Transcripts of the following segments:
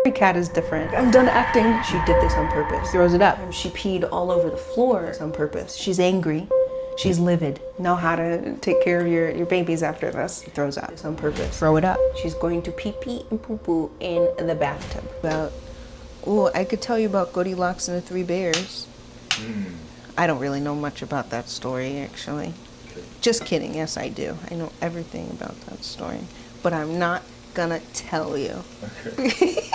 Every cat is different. I'm done acting. She did this on purpose. Throws it up. She peed all over the floor on purpose. She's angry. She's livid. Know how to take care of your babies after this. Throws up. It's on purpose. Throw it up. She's going to pee and poo in the bathtub. I could tell you about Goldilocks and the Three Bears. I don't really know much about that story, actually. Okay. Just kidding. Yes, I do. I know everything about that story, but I'm not gonna tell you. Okay.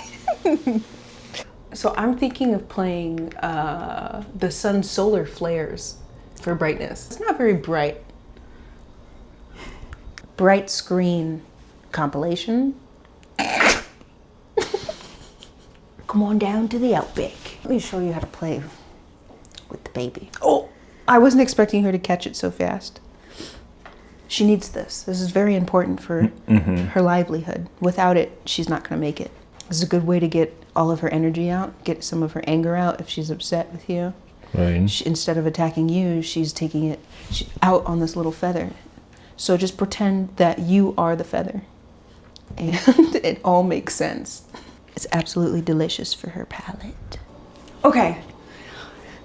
So I'm thinking of playing the sun's solar flares for brightness. It's not very bright. Bright screen compilation. Come on down to the Outback. Let me show you how to play with the baby. Oh, I wasn't expecting her to catch it so fast. She needs this. This is very important for her livelihood. Without it, she's not gonna make it. This is a good way to get all of her energy out, get some of her anger out if she's upset with you. Right. Instead of attacking you, she's taking it out on this little feather. So just pretend that you are the feather. And it all makes sense. It's absolutely delicious for her palate. Okay,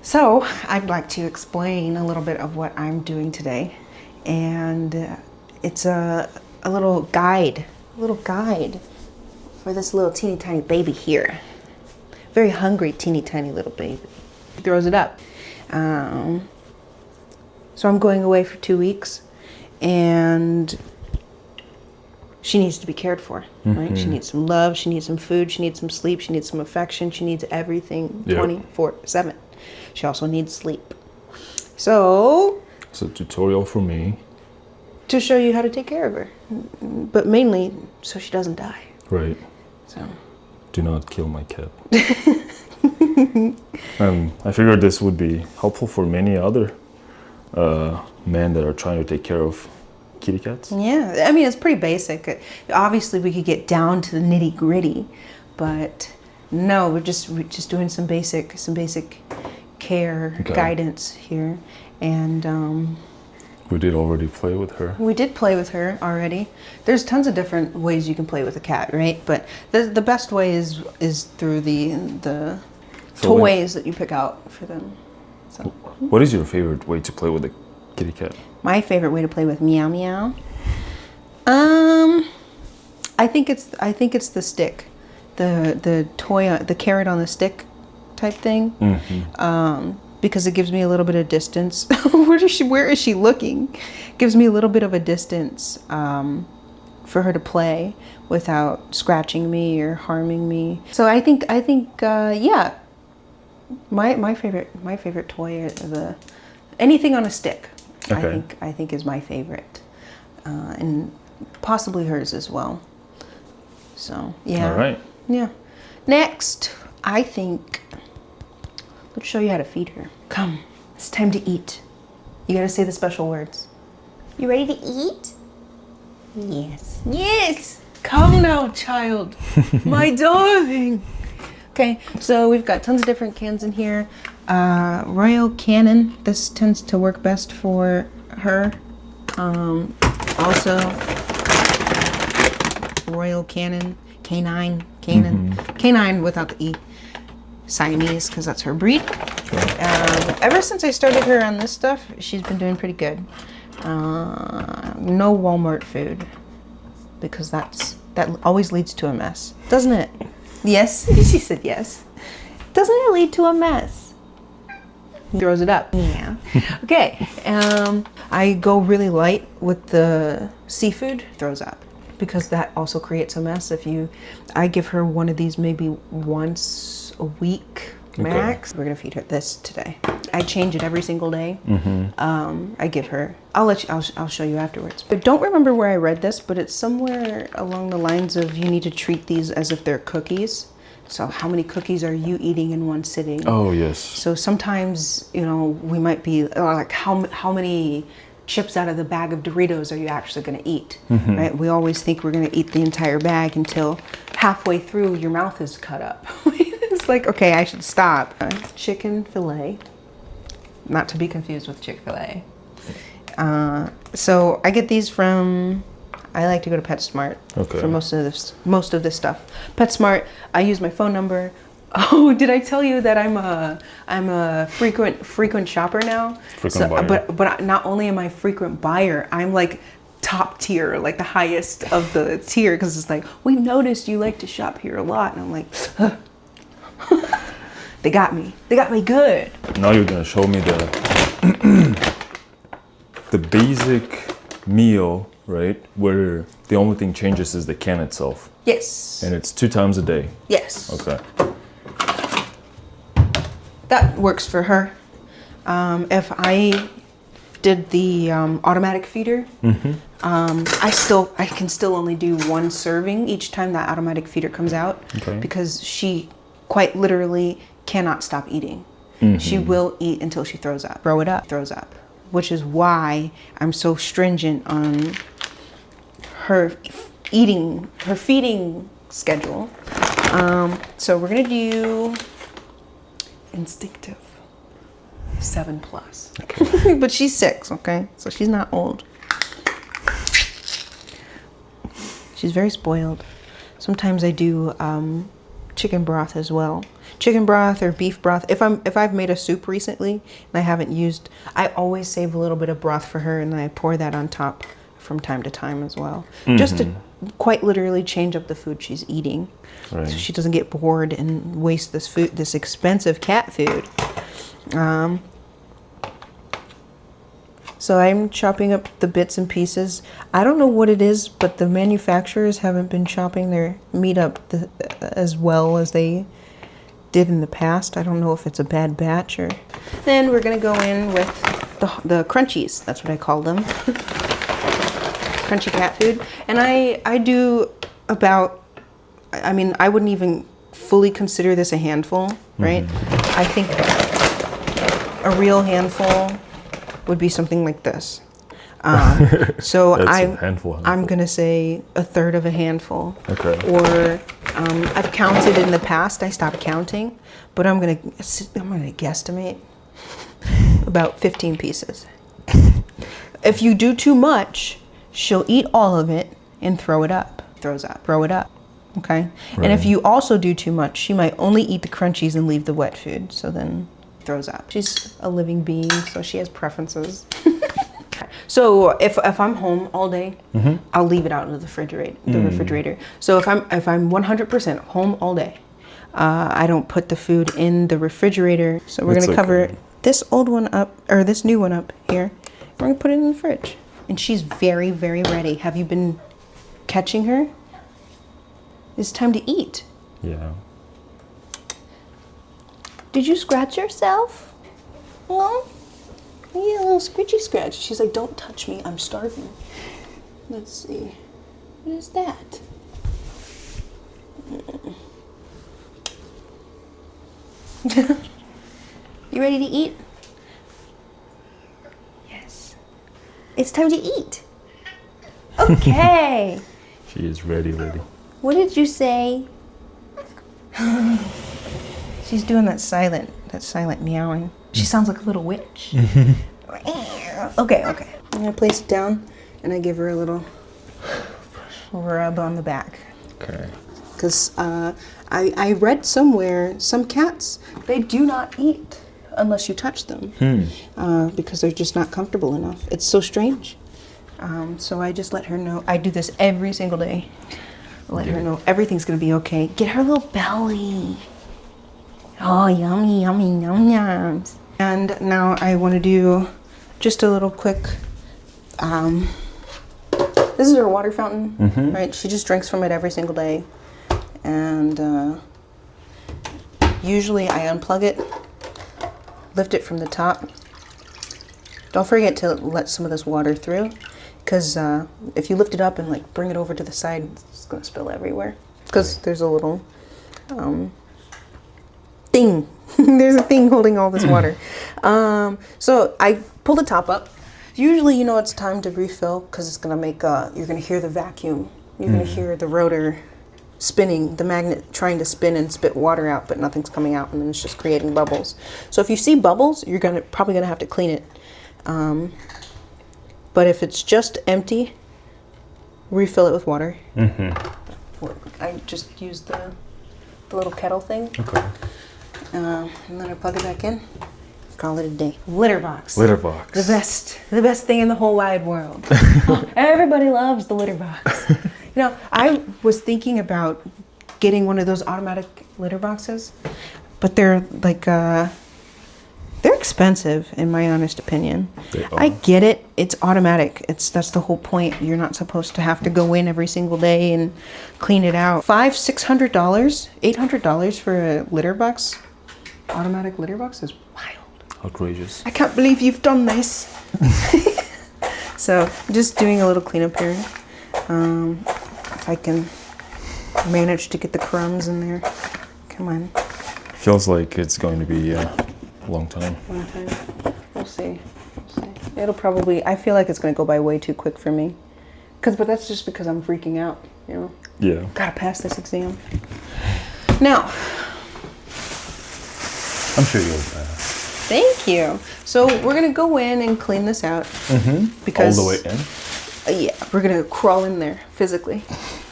so I'd like to explain a little bit of what I'm doing today. And it's a little guide for this little teeny tiny baby here. Very hungry, teeny tiny little baby. Throws it up. So I'm going away for 2 weeks, and she needs to be cared for, right? She needs some love, she needs some food, she needs some sleep, she needs some affection, she needs everything 24/7. She also needs sleep. So it's a tutorial for me. To show you how to take care of her, but mainly so she doesn't die. Right. So. Do not kill my cat. I figured this would be helpful for many other men that are trying to take care of kitty cats. Yeah, I mean, it's pretty basic. Obviously, we could get down to the nitty gritty, but no, we're just doing some basic care guidance here, and we did already play with her. We did play with her already. There's tons of different ways you can play with a cat, right? But the best way is through the toys that you pick out for them. So. What is your favorite way to play with a kitty cat? My favorite way to play with Meow Meow. I think it's the stick, the toy, the carrot on the stick type thing. Because it gives me a little bit of distance. Where is she looking? Gives me a little bit of a distance for her to play without scratching me or harming me. So I think yeah. My favorite toy are anything on a stick. Okay. I think is my favorite, and possibly hers as well. So yeah. All right. Yeah. Next, I think. Let's show you how to feed her. Come, it's time to eat. You gotta say the special words. You ready to eat? Yes. Yes! Come now, child. My darling. Okay, so we've got tons of different cans in here. Royal Canin, this tends to work best for her. Also, Royal Canin, Canine without the E. Siamese, because that's her breed. Ever since I started her on this stuff, she's been doing pretty good. No Walmart food, because that always leads to a mess, doesn't it? Yes, she said yes. Doesn't it lead to a mess? Throws it up. Yeah. Okay. I go really light with the seafood. Throws up, because that also creates a mess. I give her one of these maybe once a week max. Okay. We're gonna feed her this today. I change it every single day. I give her. I'll show you afterwards. I don't remember where I read this, but it's somewhere along the lines of you need to treat these as if they're cookies. So how many cookies are you eating in one sitting? Oh yes. So sometimes we might be like how many chips out of the bag of Doritos are you actually going to eat? Right? We always think we're going to eat the entire bag until halfway through your mouth is cut up. It's like, okay, I should stop. Chicken fillet, not to be confused with Chick-fil-A. So I get these from I like to go to PetSmart Okay. for most of this stuff. PetSmart, I use my phone number. Oh, did I tell you that I'm a frequent shopper now? Frequent buyer. But not only am I a frequent buyer, I'm like top tier, like the highest of the tier, because it's like, we noticed you like to shop here a lot, and I'm like, huh. They got me good. Now you're gonna show me the basic meal, right? Where the only thing changes is the can itself. Yes. And it's 2 times a day. Yes. Okay. That works for her. If I did the automatic feeder, I can still only do 1 serving each time that automatic feeder comes out, Okay. because she quite literally cannot stop eating. She will eat until she throws up. Throws up. Which is why I'm so stringent on her feeding schedule. So we're gonna do instinctive 7+. Okay. But she's 6, okay? So she's not old. She's very spoiled. Sometimes I do chicken broth as well. Chicken broth or beef broth. If I've made a soup recently and I haven't used, I always save a little bit of broth for her, and then I pour that on top from time to time as well. Just to quite literally change up the food she's eating. Right. So she doesn't get bored and waste this expensive cat food. So I'm chopping up the bits and pieces. I don't know what it is, but the manufacturers haven't been chopping their meat up as well as they did in the past. I don't know if it's a bad batch or... Then we're gonna go in with the crunchies. That's what I call them. Crunchy cat food. And I do about, I mean, I wouldn't even fully consider this a handful, right? I think a real handful would be something like this. So I'm gonna say 1/3 of a handful. Okay. Or I've counted in the past. I stopped counting, but I'm gonna guesstimate about 15 pieces. If you do too much, she'll eat all of it and throw it up. Throw it up. Okay. Right. And if you also do too much, she might only eat the crunchies and leave the wet food. So then throws up. She's a living being, so she has preferences. So if I'm home all day, I'll leave it out in the refrigerator. So if I'm 100% home all day, I don't put the food in the refrigerator. So we're gonna cover this old one up, or this new one up here. We're gonna put it in the fridge. And she's very, very ready. Have you been catching her? It's time to eat. Yeah. Did you scratch yourself? No? Yeah, a little scritchy scratch. She's like, don't touch me, I'm starving. Let's see. What is that? You ready to eat? Yes. It's time to eat. Okay. She is ready. What did you say? She's doing that silent meowing. She sounds like a little witch. Okay. I'm gonna place it down and I give her a little rub on the back. Okay. Because I read somewhere, some cats, they do not eat unless you touch them. Because they're just not comfortable enough. It's so strange. So I just let her know. I do this every single day. Let her know everything's gonna be okay. Get her little belly. Oh, yummy, yummy, yum yums. And now I want to do just a little quick, this is her water fountain, right? She just drinks from it every single day. And usually I unplug it, lift it from the top. Don't forget to let some of this water through, because if you lift it up and like bring it over to the side, it's gonna spill everywhere. Because there's a little thing. There's a thing holding all this water. So I pull the top up. Usually, you know, it's time to refill because it's gonna make you're gonna hear the vacuum. You're gonna hear the rotor spinning, the magnet trying to spin and spit water out, but nothing's coming out, and then it's just creating bubbles. So if you see bubbles, you're probably gonna have to clean it. But if it's just empty, refill it with water. Mm-hmm. I just use the little kettle thing. Okay. And then I plug it back in. Call it a day. Litter box. Litter box. The best thing in the whole wide world. Oh, everybody loves the litter box. You know, I was thinking about getting one of those automatic litter boxes, but they're like, they're expensive in my honest opinion. I get it. It's automatic. That's the whole point. You're not supposed to have to go in every single day and clean it out. $500, $600, $800 for a litter box, automatic litter box is wild. Outrageous. I can't believe you've done this. So just doing a little cleanup here. If I can manage to get the crumbs in there. Come on. Feels like it's going to be a long time. Long time. We'll see. It'll probably, I feel like it's going to go by way too quick for me. But that's just because I'm freaking out, you know? Yeah. Gotta pass this exam. Now. I'm sure you'll pass. Thank you. So we're going to go in and clean this out. Mm-hmm. Because, all the way in? Yeah, we're going to crawl in there physically.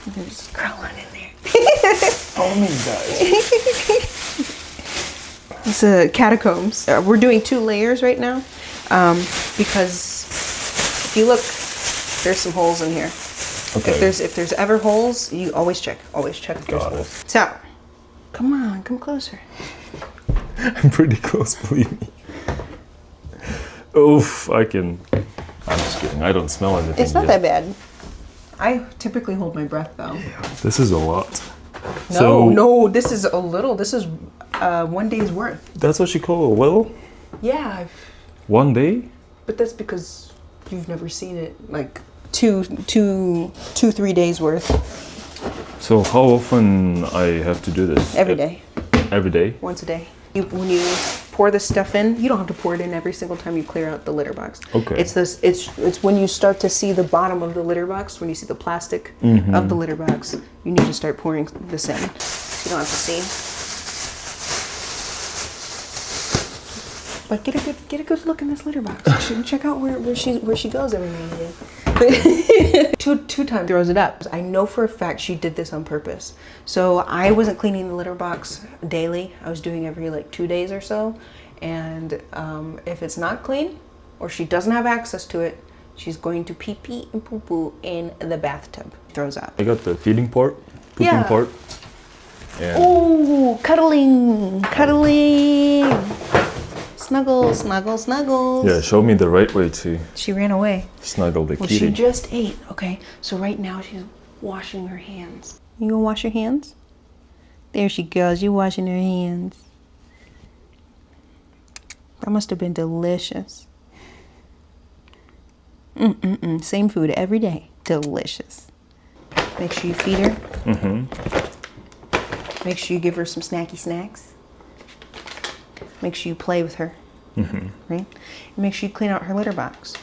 We're going to just crawl on in there. Follow me, guys. It's catacombs. We're doing 2 layers right now because if you look, there's some holes in here. Okay. If there's ever holes, you always check. Always check if there's holes. So, come on, come closer. I'm pretty close, believe me. Oof, I'm just kidding. I don't smell anything. It's not yet. that bad. I typically hold my breath though. Yeah, this is a lot. No, this is a little. This is 1 day's worth. That's what you call a little? Yeah. 1 day? But that's because you've never seen it like 3 days worth. So how often I have to do this? Every day. Every day? Once a day. When you pour this stuff in, you don't have to pour it in every single time you clear out the litter box. Okay. It's when you start to see the bottom of the litter box, when you see the plastic of the litter box, you need to start pouring this in. So you don't have to see. But get a good look in this litter box. Check out where she goes every now and then. Two times throws it up. I know for a fact she did this on purpose. So I wasn't cleaning the litter box daily. I was doing every like 2 days or so. And if it's not clean or she doesn't have access to it, she's going to pee pee and poo poo in the bathtub. Throws up. I got the feeding part, pooping part. Oh, cuddling. Snuggle, snuggle, snuggles. Yeah, show me the right way to She ran away. snuggle the Well, kitty. she just ate. Okay, so right now she's washing her hands. You gonna wash your hands? There she goes. You washing her hands. That must have been delicious. Same food every day. Delicious. Make sure you feed her. Make sure you give her some snacky snacks. Make sure you play with her. Right? And make sure you clean out her litter box.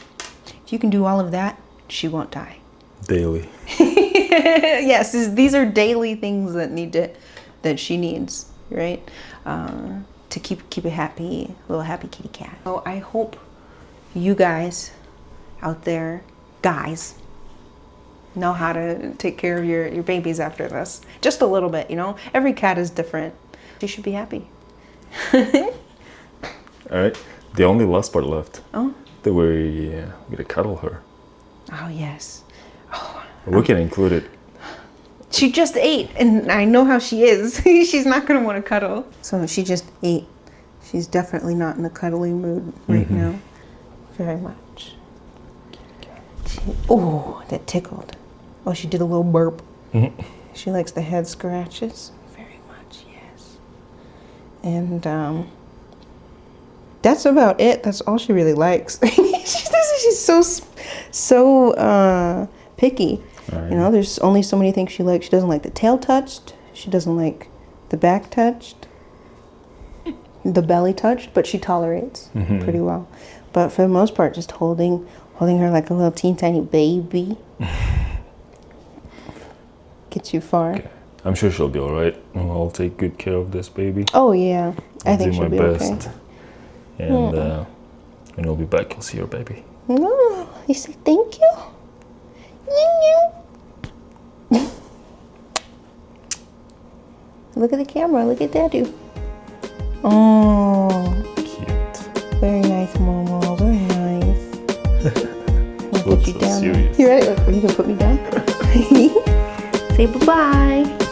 If you can do all of that, she won't die. Daily. Yes, these are daily things that she needs, right? To keep a little happy kitty cat. So I hope you guys out there, guys, know how to take care of your babies after this. Just a little bit, you know? Every cat is different. You should be happy. All right. The only last part left. Oh? That we're gonna cuddle her. Oh, yes. We can include it. She just ate, and I know how she is. She's not going to want to cuddle. So she just ate. She's definitely not in a cuddling mood right now. Very much. Oh, that tickled. Oh, she did a little burp. She likes the head scratches. Very much, yes. And that's about it. That's all she really likes. She's so picky. You know, there's only so many things she likes. She doesn't like the tail touched. She doesn't like the back touched, the belly touched, but she tolerates pretty well. But for the most part, just holding her like a little teeny tiny baby gets you far. Okay. I'm sure she'll be all right. I'll take good care of this baby. Oh yeah, I think do she'll my be best. okay. And when you'll be back, you'll see your baby. No, you say thank you. Look at the camera. Look at Dadu. Oh, Cute. very nice, Momo. Very nice. I'll Looks put you so down. serious. You ready? You can put me down. Say bye-bye.